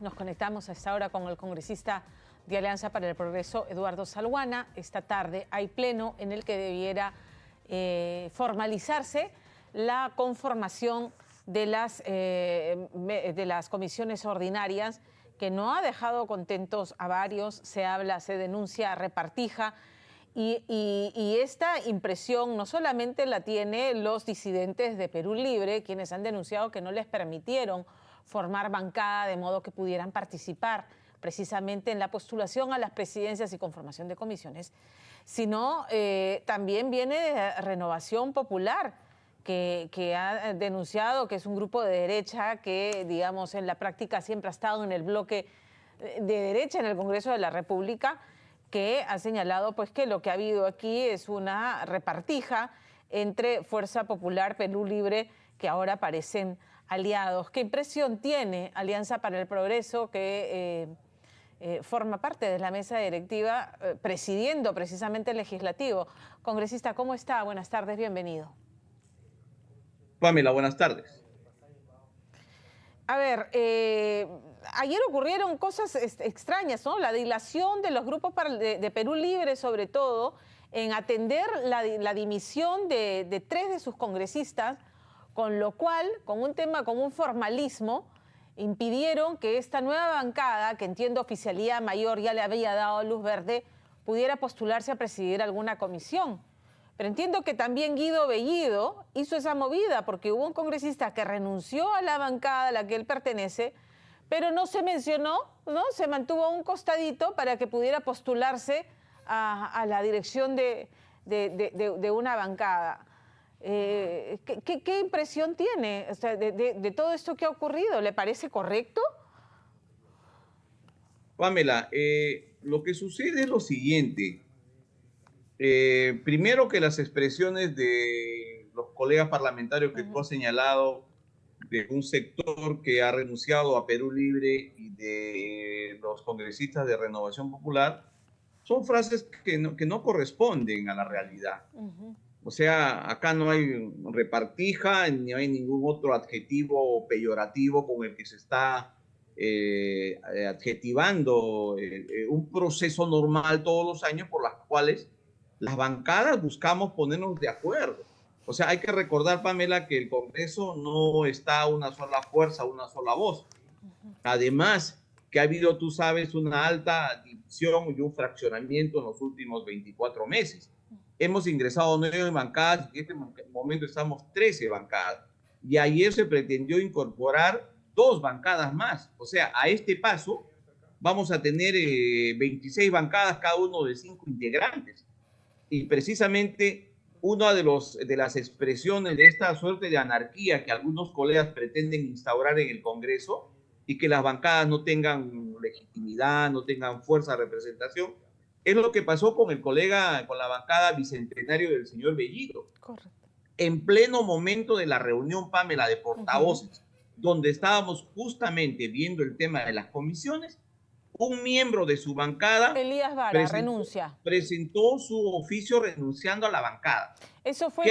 Nos conectamos a esta hora con el congresista de Alianza para el Progreso, Eduardo Salguana. Esta tarde hay pleno en el que debiera formalizarse la conformación de las comisiones ordinarias, que no ha dejado contentos a varios. Se denuncia repartija. Y esta impresión no solamente la tienen los disidentes de Perú Libre, quienes han denunciado que no les permitieron formar bancada de modo que pudieran participar precisamente en la postulación a las presidencias y conformación de comisiones, sino también viene de Renovación Popular, que ha denunciado que es un grupo de derecha que, digamos, en la práctica siempre ha estado en el bloque de derecha en el Congreso de la República, que ha señalado pues que lo que ha habido aquí es una repartija entre Fuerza Popular, Perú Libre, que ahora parecen aliados. ¿Qué impresión tiene Alianza para el Progreso, que forma parte de la mesa directiva, presidiendo precisamente el legislativo? Congresista, ¿cómo está? Buenas tardes, bienvenido. Pamela, buenas tardes. A ver, ayer ocurrieron cosas extrañas, ¿no? La dilación de los grupos de Perú Libre, sobre todo, en atender la dimisión de 3 de sus congresistas, con lo cual, con un formalismo, impidieron que esta nueva bancada, que entiendo Oficialía Mayor ya le había dado luz verde, pudiera postularse a presidir alguna comisión. Pero entiendo que también Guido Bellido hizo esa movida, porque hubo un congresista que renunció a la bancada a la que él pertenece, pero no se mencionó, ¿no? Se mantuvo a un costadito para que pudiera postularse a la dirección de una bancada. ¿Qué impresión tiene, o sea, de todo esto que ha ocurrido? ¿Le parece correcto? Pamela, lo que sucede es lo siguiente. Primero, que las expresiones de los colegas parlamentarios que tú has señalado, de un sector que ha renunciado a Perú Libre y de los congresistas de Renovación Popular, son frases que no corresponden a la realidad. O sea, acá no hay repartija, ni hay ningún otro adjetivo peyorativo con el que se está adjetivando un proceso normal todos los años por las cuales las bancadas buscamos ponernos de acuerdo. O sea, hay que recordar, Pamela, que el Congreso no está una sola fuerza, una sola voz. Además, que ha habido, tú sabes, una alta división y un fraccionamiento en los últimos 24 meses. Hemos ingresado 9 bancadas y en este momento estamos 13 bancadas. Y ayer se pretendió incorporar 2 bancadas más. O sea, a este paso vamos a tener 26 bancadas, cada uno de 5 integrantes. Y precisamente una de las expresiones de esta suerte de anarquía que algunos colegas pretenden instaurar en el Congreso, y que las bancadas no tengan legitimidad, no tengan fuerza de representación, es lo que pasó con la bancada bicentenario del señor Bellido. Correcto. En pleno momento de la reunión, Pamela, de portavoces, donde estábamos justamente viendo el tema de las comisiones, un miembro de su bancada, Elías Vara, presentó su oficio renunciando a la bancada. Eso fue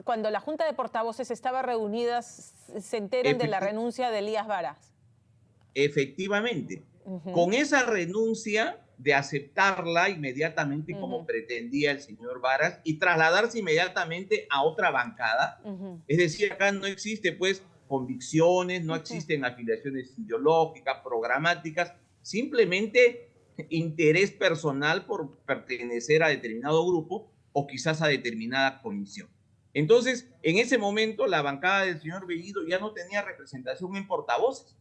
cuando la Junta de Portavoces estaba reunida, se enteran de la renuncia de Elías Vara. Efectivamente. Con esa renuncia, de aceptarla inmediatamente como pretendía el señor Varas y trasladarse inmediatamente a otra bancada. Es decir, acá no existe pues convicciones, no existen afiliaciones ideológicas, programáticas, simplemente interés personal por pertenecer a determinado grupo o quizás a determinada comisión. Entonces, en ese momento, la bancada del señor Bellido ya no tenía representación en portavoces.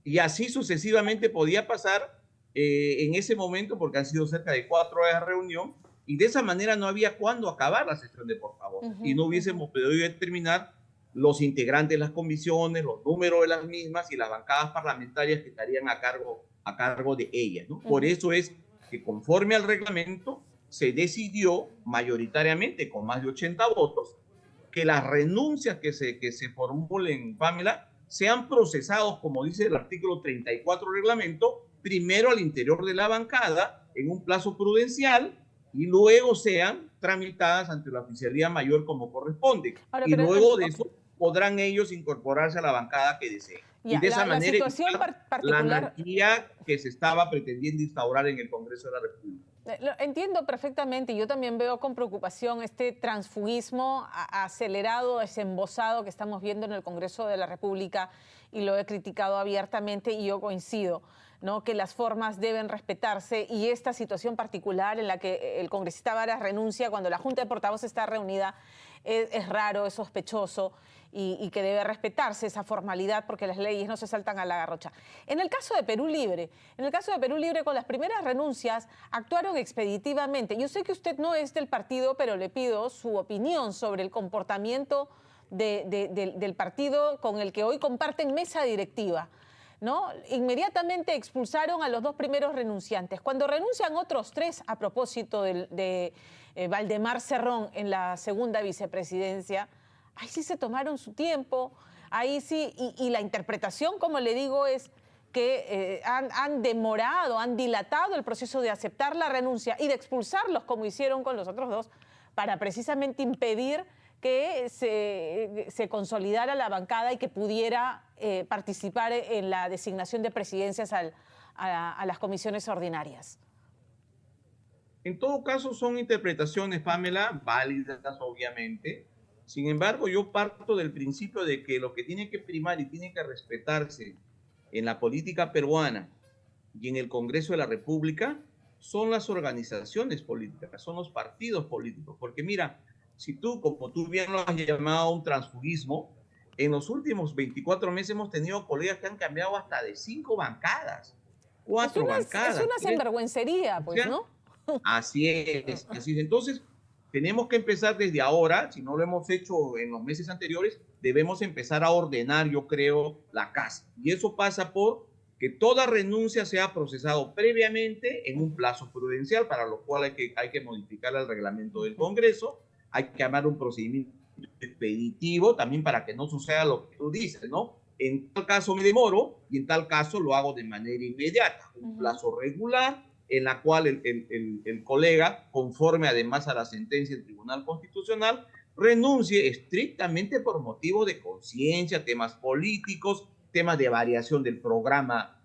Y así sucesivamente podía pasar en ese momento, porque han sido cerca de 4 horas de reunión, y de esa manera no había cuándo acabar la sesión de portavoces, y no hubiésemos podido determinar los integrantes de las comisiones, los números de las mismas y las bancadas parlamentarias que estarían a cargo de ellas, ¿no? Por eso es que, conforme al reglamento, se decidió mayoritariamente, con más de 80 votos, que las renuncias que se formulen, Pamela, sean procesados, como dice el artículo 34 del reglamento, primero al interior de la bancada en un plazo prudencial y luego sean tramitadas ante la Oficialía Mayor como corresponde. Y luego de eso podrán ellos incorporarse a la bancada que deseen. y de esa manera situación la particular... anarquía que se estaba pretendiendo instaurar en el Congreso de la República. Lo entiendo perfectamente. Yo también veo con preocupación este transfugismo acelerado, desembosado que estamos viendo en el Congreso de la República, y lo he criticado abiertamente y yo coincido, ¿no?, que las formas deben respetarse, y esta situación particular en la que el congresista Varas renuncia cuando la Junta de Portavoces está reunida es raro, es sospechoso, y que debe respetarse esa formalidad porque las leyes no se saltan a la garrocha. En el caso de Perú Libre, con las primeras renuncias actuaron expeditivamente. Yo sé que usted no es del partido, pero le pido su opinión sobre el comportamiento del partido con el que hoy comparten mesa directiva, ¿no? Inmediatamente expulsaron a los dos primeros renunciantes. Cuando renuncian otros tres, a propósito de Valdemar Cerrón en la segunda vicepresidencia, ahí sí se tomaron su tiempo, ahí sí, y la interpretación, como le digo, es que han demorado, han dilatado el proceso de aceptar la renuncia y de expulsarlos, como hicieron con los otros dos, para precisamente impedir que se consolidara la bancada y que pudiera participar en la designación de presidencias a las comisiones ordinarias. En todo caso, son interpretaciones, Pamela, válidas, obviamente. Sin embargo, yo parto del principio de que lo que tiene que primar y tiene que respetarse en la política peruana y en el Congreso de la República son las organizaciones políticas, son los partidos políticos. Porque mira, si tú, como tú bien lo has llamado, un transfugismo, en los últimos 24 meses hemos tenido colegas que han cambiado hasta de 5 bancadas, 4 bancadas. Es una sinvergüencería, pues, ¿no? Así es, así es. Entonces, tenemos que empezar desde ahora, si no lo hemos hecho en los meses anteriores, debemos empezar a ordenar, yo creo, la casa. Y eso pasa por que toda renuncia sea procesado previamente en un plazo prudencial, para lo cual hay que modificar el reglamento del Congreso, hay que armar un procedimiento expeditivo también para que no suceda lo que tú dices, ¿no? En tal caso me demoro y en tal caso lo hago de manera inmediata, un plazo regular, en la cual el colega, conforme además a la sentencia del Tribunal Constitucional, renuncie estrictamente por motivo de conciencia, temas políticos, temas de variación del programa,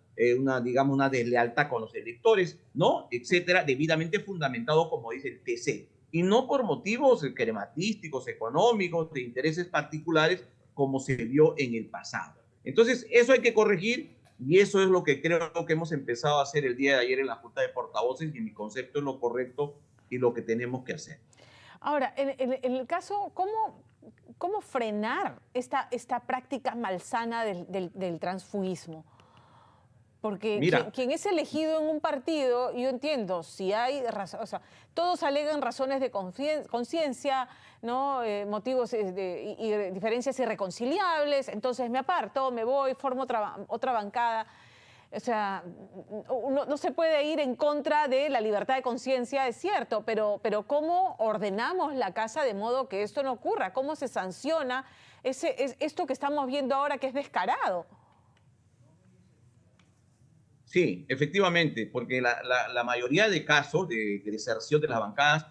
digamos, una deslealtad con los electores, ¿no? Etcétera, debidamente fundamentado, como dice el TC, y no por motivos crematísticos, económicos, de intereses particulares, como se vio en el pasado. Entonces, eso hay que corregir. Y eso es lo que creo que hemos empezado a hacer el día de ayer en la Junta de Portavoces, y mi concepto es lo correcto y lo que tenemos que hacer. Ahora, en el caso, ¿cómo frenar esta práctica malsana del transfugismo? Porque quien es elegido en un partido, yo entiendo, si hay razón, o sea, todos alegan razones de conciencia, ¿no? Motivos y diferencias irreconciliables, entonces me aparto, me voy, formo otra bancada. O sea, no se puede ir en contra de la libertad de conciencia, es cierto, pero ¿cómo ordenamos la casa de modo que esto no ocurra? ¿Cómo se sanciona esto que estamos viendo ahora, que es descarado? Sí, efectivamente, porque la mayoría de casos de deserción de las bancadas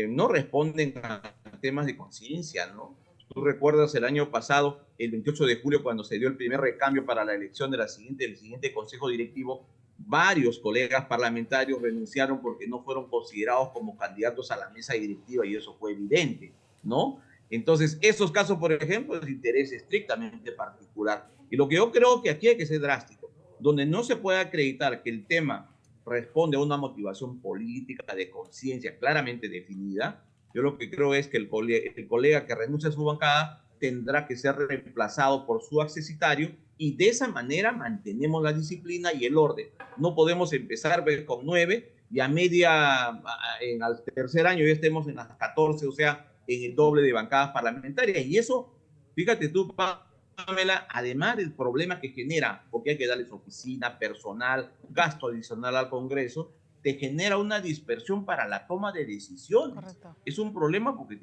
no responden a temas de conciencia, ¿no? Tú recuerdas el año pasado, el 28 de julio, cuando se dio el primer recambio para la elección del siguiente consejo directivo, varios colegas parlamentarios renunciaron porque no fueron considerados como candidatos a la mesa directiva, y eso fue evidente, ¿no? Entonces, esos casos, por ejemplo, es de interés estrictamente particular. Y lo que yo creo que aquí hay que ser drástico, donde no se puede acreditar que el tema responde a una motivación política de conciencia claramente definida, yo lo que creo es que el colega que renuncia a su bancada tendrá que ser reemplazado por su accesitario, y de esa manera mantenemos la disciplina y el orden. No podemos empezar con 9 y al tercer año ya estemos en las 14, o sea, en el doble de bancadas parlamentarias. Y eso, fíjate tú, Pamela, además del problema que genera, porque hay que darles oficina, personal, gasto adicional al Congreso, te genera una dispersión para la toma de decisiones. Correcto. Es un problema porque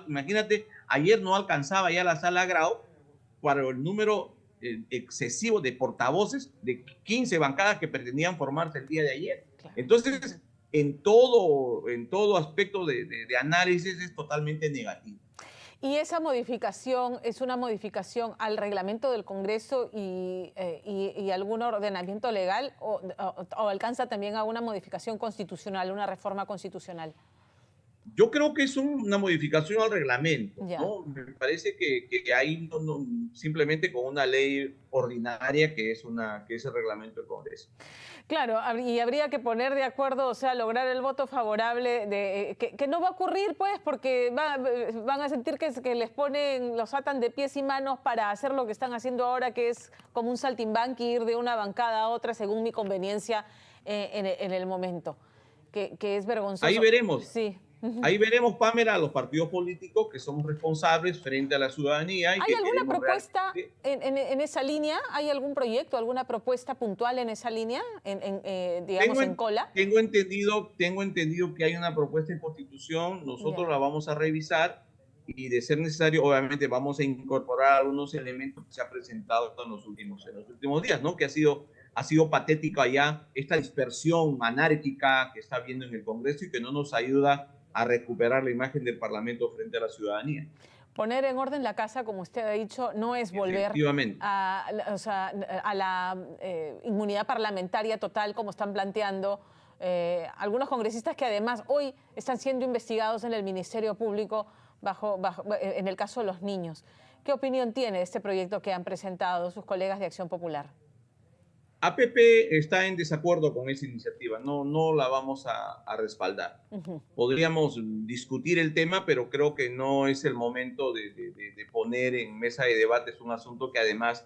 imagínate, ayer no alcanzaba ya la sala Grau para el número excesivo de portavoces de 15 bancadas que pretendían formarse el día de ayer. Claro. Entonces, en todo aspecto de análisis es totalmente negativo. ¿Y esa modificación es una modificación al reglamento del Congreso y algún ordenamiento legal o alcanza también a una modificación constitucional, una reforma constitucional? Yo creo que es una modificación al reglamento, Ya. ¿no? Me parece que hay simplemente con una ley ordinaria que es el reglamento del Congreso. Claro, y habría que poner de acuerdo, o sea, lograr el voto favorable, que no va a ocurrir, pues, porque van a sentir que les ponen, los atan de pies y manos para hacer lo que están haciendo ahora, que es como un saltimbanqui, ir de una bancada a otra según mi conveniencia en el momento, que es vergonzoso. Ahí veremos. Sí. Ahí veremos, Pamela, a los partidos políticos que somos responsables frente a la ciudadanía y ¿Hay que alguna queremos propuesta realmente... en esa línea? ¿Hay algún proyecto, alguna propuesta puntual en esa línea, digamos, en cola? Tengo entendido que hay una propuesta en Constitución, nosotros la vamos a revisar y de ser necesario, obviamente vamos a incorporar algunos elementos que se han presentado en los últimos días, ¿no? Que ha sido patética ya esta dispersión anárquica que está habiendo en el Congreso y que no nos ayuda a recuperar la imagen del Parlamento frente a la ciudadanía. Poner en orden la casa, como usted ha dicho, no es volver a la inmunidad parlamentaria total, como están planteando algunos congresistas que además hoy están siendo investigados en el Ministerio Público en el caso de los niños. ¿Qué opinión tiene de este proyecto que han presentado sus colegas de Acción Popular? APP está en desacuerdo con esa iniciativa, no la vamos a respaldar. Podríamos discutir el tema, pero creo que no es el momento de poner en mesa de debates un asunto que además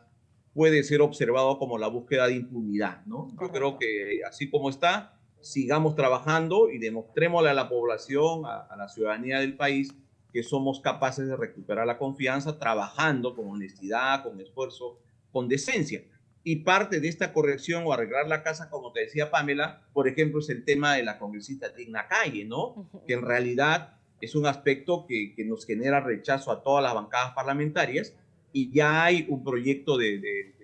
puede ser observado como la búsqueda de impunidad, ¿no? Yo creo que así como está, sigamos trabajando y demostrémosle a la población, a la ciudadanía del país, que somos capaces de recuperar la confianza trabajando con honestidad, con esfuerzo, con decencia. Y parte de esta corrección o arreglar la casa, como te decía Pamela, por ejemplo, es el tema de la congresista Digna Calle, ¿no? Que en realidad es un aspecto que nos genera rechazo a todas las bancadas parlamentarias y ya hay un proyecto de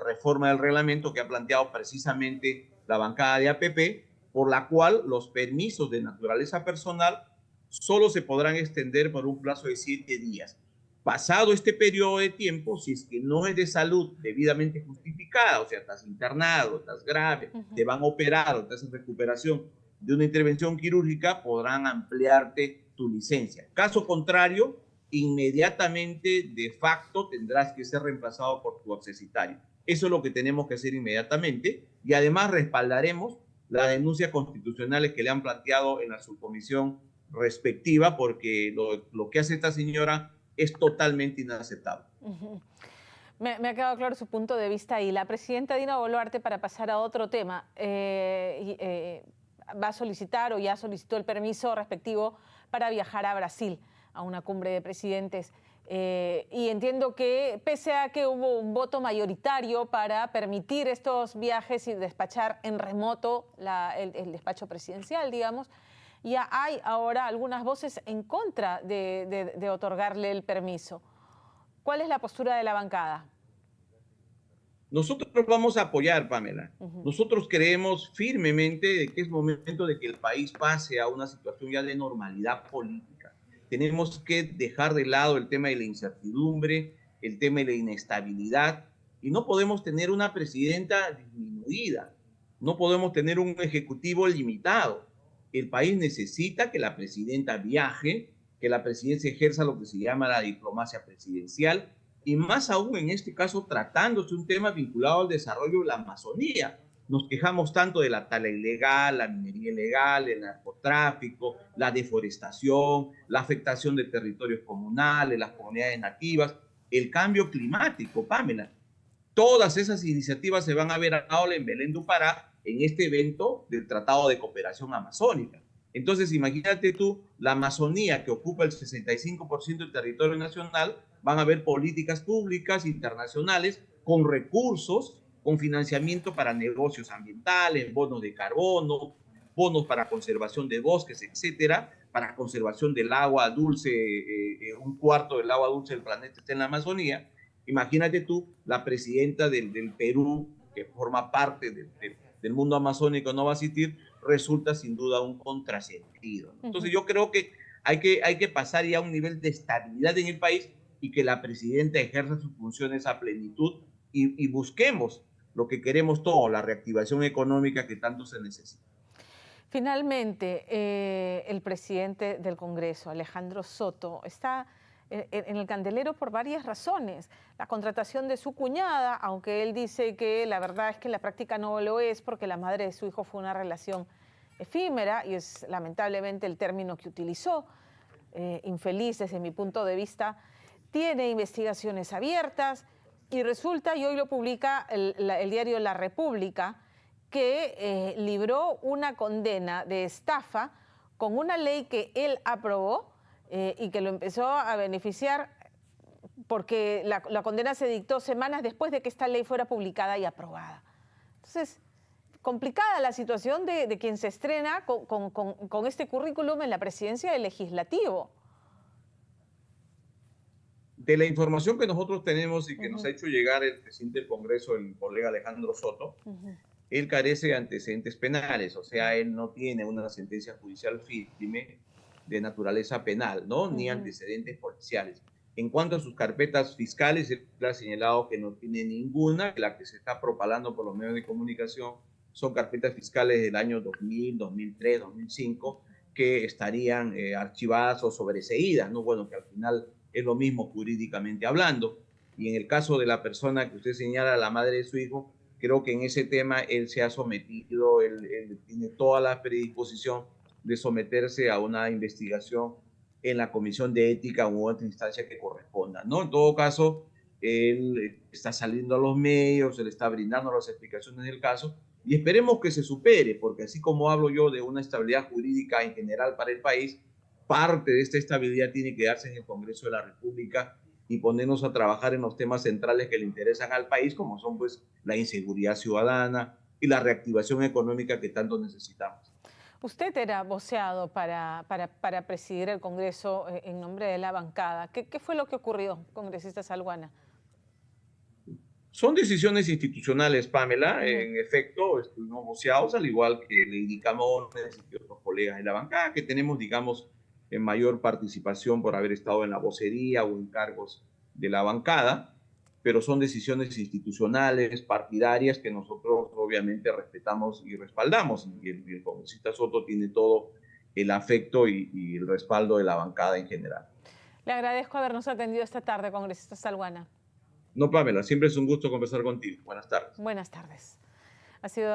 reforma del reglamento que ha planteado precisamente la bancada de APP, por la cual los permisos de naturaleza personal solo se podrán extender por un plazo de 7 días. Pasado este periodo de tiempo, si es que no es de salud debidamente justificada, o sea, estás internado, estás grave, te van a operar o estás en recuperación de una intervención quirúrgica, podrán ampliarte tu licencia. Caso contrario, inmediatamente, de facto, tendrás que ser reemplazado por tu accesitario. Eso es lo que tenemos que hacer inmediatamente y además respaldaremos las denuncias constitucionales que le han planteado en la subcomisión respectiva, porque lo que hace esta señora es totalmente inaceptable. Me ha quedado claro su punto de vista y la presidenta Dina Boluarte, para pasar a otro tema, va a solicitar o ya solicitó el permiso respectivo para viajar a Brasil, a una cumbre de presidentes. Y entiendo que pese a que hubo un voto mayoritario para permitir estos viajes y despachar en remoto el despacho presidencial, digamos, ya hay ahora algunas voces en contra de otorgarle el permiso. ¿Cuál es la postura de la bancada? Nosotros vamos a apoyar, Pamela. Nosotros creemos firmemente de que es momento de que el país pase a una situación ya de normalidad política. Tenemos que dejar de lado el tema de la incertidumbre, el tema de la inestabilidad, y no podemos tener una presidenta disminuida, no podemos tener un ejecutivo limitado. El país necesita que la presidenta viaje, que la presidencia ejerza lo que se llama la diplomacia presidencial, y más aún en este caso tratándose un tema vinculado al desarrollo de la Amazonía. Nos quejamos tanto de la tala ilegal, la minería ilegal, el narcotráfico, la deforestación, la afectación de territorios comunales, las comunidades nativas, el cambio climático, Pamela. Todas esas iniciativas se van a ver ahora en Belén do Pará en este evento del Tratado de Cooperación Amazónica. Entonces, imagínate tú, la Amazonía, que ocupa el 65% del territorio nacional, van a haber políticas públicas internacionales con recursos, con financiamiento para negocios ambientales, bonos de carbono, bonos para conservación de bosques, etcétera, para conservación del agua dulce, un cuarto del agua dulce del planeta está en la Amazonía. Imagínate tú, la presidenta del Perú, que forma parte del mundo amazónico, no va a asistir, resulta sin duda un contrasentido. Entonces yo creo que Hay que pasar ya a un nivel de estabilidad en el país y que la presidenta ejerza sus funciones a plenitud y busquemos lo que queremos todos, la reactivación económica que tanto se necesita. Finalmente, el presidente del Congreso, Alejandro Soto, está en el candelero por varias razones. La contratación de su cuñada, aunque él dice que la verdad es que en la práctica no lo es porque la madre de su hijo fue una relación efímera, y es lamentablemente el término que utilizó, infeliz desde mi punto de vista. Tiene investigaciones abiertas y resulta, y hoy lo publica el diario La República, que libró una condena de estafa con una ley que él aprobó y que lo empezó a beneficiar porque la condena se dictó semanas después de que esta ley fuera publicada y aprobada. Entonces, complicada la situación de quien se estrena con este currículum en la presidencia del Legislativo. De la información que nosotros tenemos y que nos ha hecho llegar el presidente del Congreso, el colega Alejandro Soto, él carece de antecedentes penales, o sea, él no tiene una sentencia judicial firme de naturaleza penal, ¿no? Ni antecedentes policiales. En cuanto a sus carpetas fiscales, él ha señalado que no tiene ninguna, que la que se está propalando por los medios de comunicación son carpetas fiscales del año 2000, 2003, 2005, que estarían archivadas o sobreseídas, ¿no? Bueno, que al final es lo mismo jurídicamente hablando. Y en el caso de la persona que usted señala, la madre de su hijo, creo que en ese tema él se ha sometido, él tiene toda la predisposición de someterse a una investigación en la Comisión de Ética u otra instancia que corresponda, ¿no? En todo caso, él está saliendo a los medios, él está brindando las explicaciones del caso y esperemos que se supere, porque así como hablo yo de una estabilidad jurídica en general para el país, parte de esta estabilidad tiene que darse en el Congreso de la República y ponernos a trabajar en los temas centrales que le interesan al país, como son pues la inseguridad ciudadana y la reactivación económica que tanto necesitamos. Usted era voceado para presidir el Congreso en nombre de la bancada. ¿Qué fue lo que ocurrió, congresista Salguana? Son decisiones institucionales, Pamela. En efecto, estuvimos voceados, al igual que le indicamos y otros colegas de la bancada, que tenemos, digamos, en mayor participación por haber estado en la vocería o en cargos de la bancada, pero son decisiones institucionales, partidarias, que nosotros obviamente respetamos y respaldamos. Y el congresista Soto tiene todo el afecto y el respaldo de la bancada en general. Le agradezco habernos atendido esta tarde, congresista Salguana. No, Pamela, siempre es un gusto conversar contigo. Buenas tardes. Buenas tardes. Ha sido